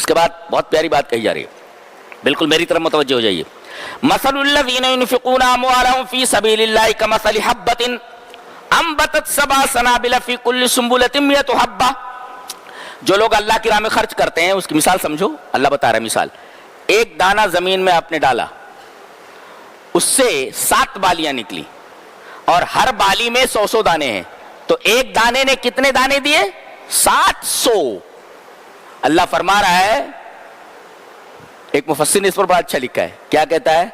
اس کے بعد بہت پیاری بات کہی جا رہی ہے، بالکل میری طرف متوجہ ہو جائیے. مثل الذین ينفقون اموالهم فی سبیل اللہ کمثل حبۃ انبتت سبع سنابل فی کل سنبلۃ مئۃ حبۃ. جو لوگ اللہ کی راہ میں خرچ کرتے ہیں اس کی مثال سمجھو. اللہ بتا رہا ہے مثال، ایک دانہ زمین میں آپ نے ڈالا، اس سے 7 بالیاں نکلی اور ہر بالی میں 100 دانے ہیں، تو ایک دانے نے کتنے دانے دیے؟ 700. اللہ فرما رہا ہے، ایک مفسر نے اس پر بڑا اچھا لکھا ہے، کیا کہتا ہے؟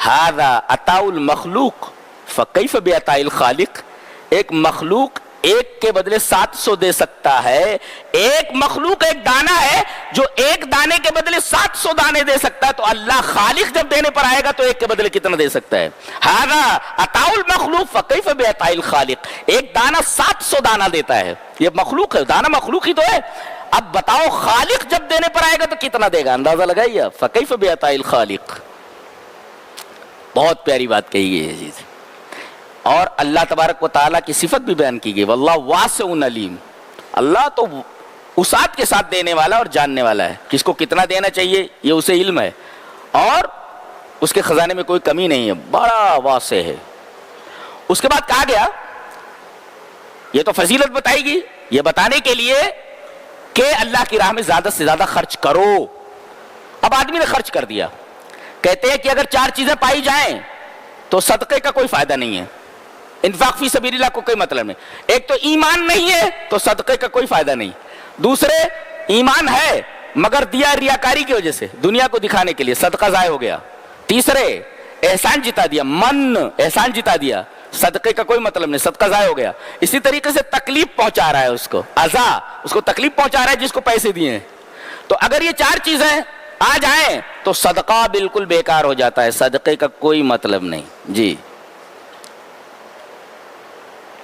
ھذا عطاء المخلوق فکیف بعطاء الخالق. ایک مخلوق ایک کے بدلے 700 دے سکتا ہے. ایک مخلوق ایک دانہ ہے جو ایک دانے کے بدلے 700 دانے دے سکتا ہے، تو اللہ خالق جب دینے پر آئے گا تو ایک کے بدلے کتنا دے سکتا ہے؟ ھذا عطاء المخلوق فکیف بعطاء الخالق. ایک دانہ 700 دانہ دیتا ہے، یہ مخلوق ہے، دانہ مخلوق ہی تو ہے. اب بتاؤ خالق جب دینے پر آئے گا تو کتنا دے گا؟ اندازہ لگائیے. فکیف بعطاء الخالق. بہت پیاری بات کہی گئی ہے چیز، اور اللہ تبارک و تعالیٰ کی صفت بھی بیان کی گئی، واللہ واسع علیم. اللہ تو وسعت کے ساتھ دینے والا اور جاننے والا ہے، کس کو کتنا دینا چاہیے یہ اسے علم ہے، اور اس کے خزانے میں کوئی کمی نہیں ہے، بڑا واسع ہے. اس کے بعد کہا گیا، یہ تو فضیلت بتائی گی، یہ بتانے کے لیے کہ اللہ کی راہ میں زیادہ سے زیادہ خرچ کرو. اب آدمی نے خرچ کر دیا، کہتے ہیں کہ اگر 4 چیزیں پائی جائیں تو صدقے کا کوئی فائدہ نہیں ہے، انفاق فی سبیل اللہ کو کوئی مطلب نہیں. ایک تو ایمان نہیں ہے تو صدقے کا کوئی فائدہ نہیں. دوسرے ایمان ہے مگر دیا ریاکاری کی وجہ سے، دنیا کو دکھانے کے لیے، صدقہ ضائع ہو گیا. تیسرے احسان جتا دیا، احسان جتا دیا، صدقے کا کوئی مطلب نہیں، صدقہ ضائع ہو گیا. اسی طریقے سے تکلیف پہنچا رہا ہے اس کو، اذا، اس کو تکلیف پہنچا رہا ہے جس کو پیسے دیے ہیں. تو اگر یہ 4 چیزیں آ جائیں تو صدقہ بالکل بیکار ہو جاتا ہے، صدقے کا کوئی مطلب نہیں. جی،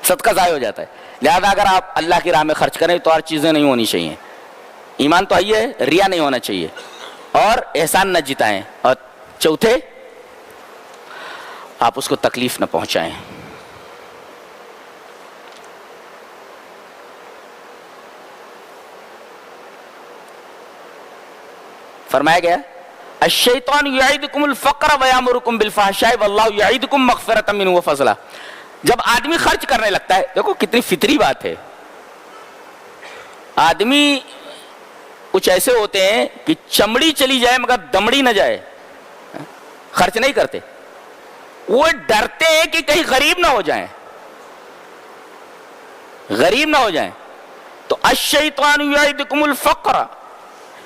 صدقہ ضائع ہو جاتا ہے. لہذا اگر آپ اللہ کی راہ میں خرچ کریں تو 4 چیزیں نہیں ہونی چاہیے. ایمان تو ہے، ریا نہیں ہونا چاہیے، اور احسان نہ جتائیں، اور چوتھے آپ اس کو تکلیف نہ پہنچائیں. فرمایا گیا، الشیطان یعدکم الفقر ویامرکم بالفحشاء واللہ یعدکم مغفرۃ منہ وفضلا. جب آدمی خرچ کرنے لگتا ہے، دیکھو کتنی فطری بات ہے، آدمی کچھ ایسے ہوتے ہیں کہ چمڑی چلی جائے مگر دمڑی نہ جائے، خرچ نہیں کرتے. وہ ڈرتے ہیں کہ کہیں غریب نہ ہو جائیں، غریب نہ ہو جائیں. تو الشیطان یعدکم الفقر،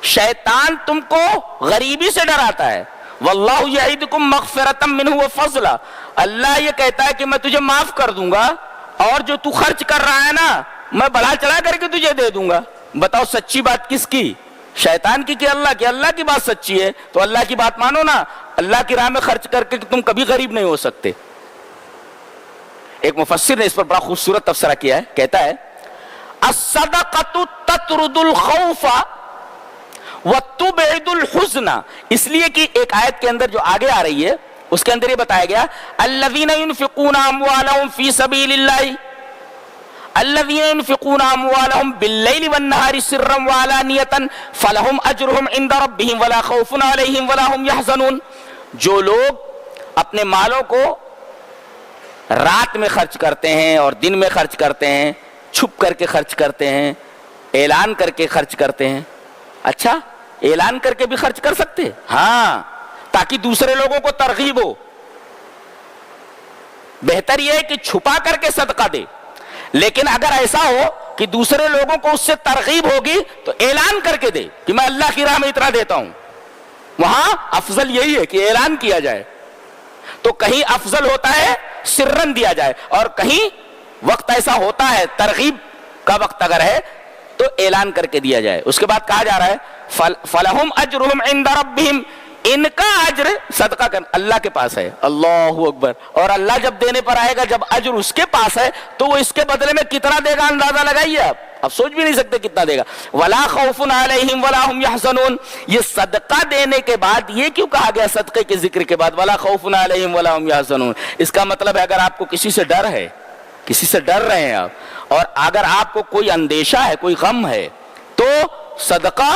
شیطان تم کو غریبی سے ڈراتا ہے. واللہ یعدکم مغفرۃ منہ وفضلا، اللہ یہ کہتا ہے کہ میں تجھے معاف کر دوں گا، اور جو تو خرچ کر رہا ہے نا میں بڑھا چڑھا کر کے تجھے دے دوں گا. بتاؤ سچی بات کس کی؟ شیطان کی کہ اللہ کی؟ اللہ کی بات سچی ہے تو اللہ کی بات مانو نا. اللہ کی راہ میں خرچ کر کے تم کبھی غریب نہیں ہو سکتے. ایک مفسر نے اس پر بڑا خوبصورت تبصرہ کیا ہے، کہتا ہے الصدقۃ تطرد الخوف وتبعد الحزن. اس لیے کہ ایک آیت کے اندر جو آگے آ رہی ہے اس کے اندر یہ بتایا گیا، الذین ينفقون اموالهم فی سبیل اللہ الذین ينفقون اموالهم باللیل والنہار سرا وعلانیۃ فلہم اجرہم عند ربہم ولا خوف علیہم ولا هم یحزنون. جو لوگ اپنے مالوں کو رات میں خرچ کرتے ہیں اور دن میں خرچ کرتے ہیں، چھپ کر کے خرچ کرتے ہیں، اعلان کر کے خرچ کرتے ہیں. اچھا، اعلان کر کے بھی خرچ کر سکتے؟ ہاں، تاکہ دوسرے لوگوں کو ترغیب ہو. بہتر یہ ہے کہ چھپا کر کے صدقہ دے، لیکن اگر ایسا ہو کہ دوسرے لوگوں کو اس سے ترغیب ہوگی تو اعلان کر کے دے کہ میں اللہ کی راہ میں اتنا دیتا ہوں. وہاں افضل یہی ہے کہ اعلان کیا جائے. تو کہیں افضل ہوتا ہے سرن دیا جائے، اور کہیں وقت ایسا ہوتا ہے ترغیب کا وقت اگر ہے تو اعلان کر کے دیا جائے. اس کے بعد کہا جا رہا ہے فلہم اجرہم عند ربہم، ان کا اجر صدقہ کرنا اللہ کے پاس ہے. اللہ اکبر. اور اللہ جب دینے پر آئے گا، جب اجر اس کے پاس ہے تو وہ اس کے بدلے میں کتنا دے گا اندازہ لگائیے آپ. اب سوچ بھی نہیں سکتے کتنا دے گا. ولا خوف علیہم ولا هم یحزنون. یہ صدقہ دینے کے بعد یہ کیوں کہا گیا صدقے کے ذکر کے بعد ولا خوف علیہم ولا هم یحزنون؟ اس کا مطلب ہے اگر آپ کو کسی سے ڈر ہے، کسی سے ڈر رہے ہیں آپ، اور اگر آپ کو کوئی اندیشہ ہے، کوئی غم ہے، تو صدقہ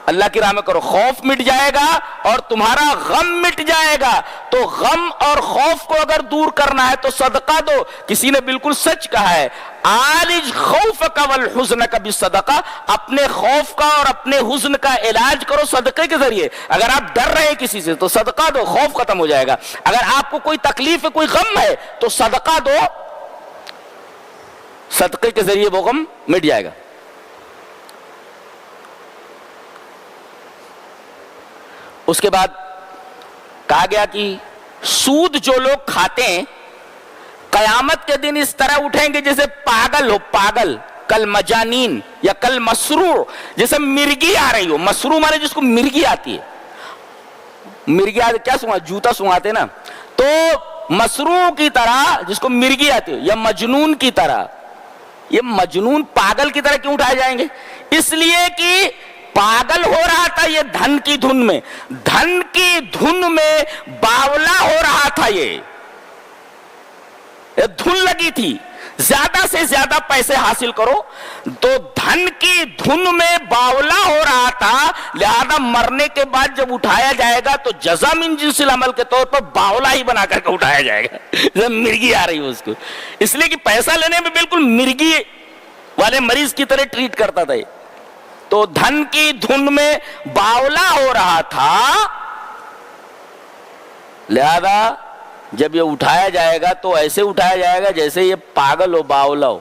اللہ کی راہ میں کرو، خوف مٹ جائے گا اور تمہارا غم مٹ جائے گا۔ تو غم اور خوف کو اگر دور کرنا ہے تو صدقہ دو۔ کسی نے بالکل سچ کہا ہے، عالج خوفک والحزنک بالصدقہ، اپنے خوف کا اور اپنے حزن کا علاج کرو صدقے کے ذریعے۔ اگر آپ ڈر رہے ہیں کسی سے تو صدقہ دو، خوف ختم ہو جائے گا۔ اگر آپ کو کوئی تکلیف ہے، کوئی غم ہے تو صدقہ دو، صدقے کے ذریعے وہ غم مٹ جائے گا۔ اس کے بعد کہا گیا کہ سود جو لوگ کھاتے ہیں قیامت کے دن اس طرح اٹھیں گے جیسے پاگل ہو، پاگل، کل مجانین یا کل مسرور، جیسے مرگی آ رہی ہو۔ مسرور مانے جس کو مرگی آتی ہے، مرگی آتی کیا سنگا، جوتا سنگاتے نا، تو مسرور کی طرح جس کو مرگی آتی ہو، یا مجنون کی طرح۔ یہ مجنون پاگل کی طرح کیوں اٹھائے جائیں گے؟ اس لیے کہ پاگل ہو رہا تھا یہ دھن کی دھن میں، دھن کی دھن میں باولا ہو رہا تھا، یہ دھن لگی تھی زیادہ سے زیادہ پیسے حاصل کرو، تو دھن کی دھن میں باولا ہو رہا تھا، لہذا مرنے کے بعد جب اٹھایا جائے گا تو جزا من جنس العمل کے طور پر باولا ہی بنا کر کے اٹھایا جائے گا، جب مرگی آ رہی ہو اس کو۔ اس لیے کہ پیسہ لینے میں بالکل مرگی والے مریض کی طرح ٹریٹ کرتا تھا۔ تو دھن کی دھن میں باولا ہو رہا تھا، لہذا جب یہ اٹھایا جائے گا تو ایسے اٹھایا جائے گا جیسے یہ پاگل ہو، باولا ہو۔